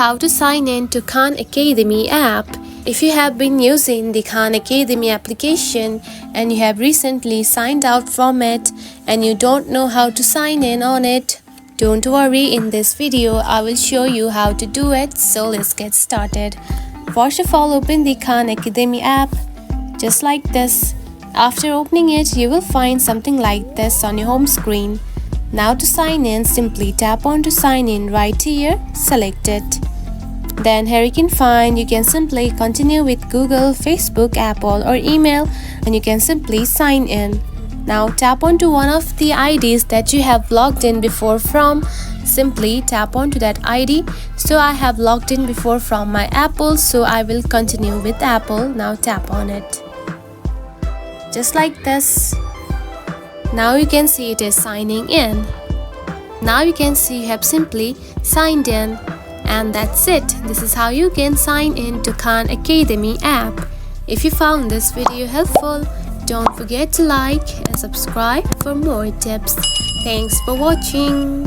how to sign in to Khan Academy app. If you have been using the Khan Academy application and you have recently signed out from it and you don't know how to sign in on it, don't worry, in this video I will show you how to do it. So let's get started. First of all, open the Khan Academy app just like this. After opening it, you will find something like this on your home screen. Now to sign in, simply tap on to sign in right here, select it. Then here you can simply continue with Google, Facebook, Apple or email, and you can simply sign in. Now tap on to one of the IDs that you have logged in before from. Simply tap on to that ID. So I have logged in before from my Apple, so I will continue with Apple. Now tap on it. Just like this. Now you can see it is signing in. Now you can see you have simply signed in, and that's it. This is how you can sign in to Khan Academy app. If you found this video helpful, don't forget to like and subscribe for more tips. Thanks for watching.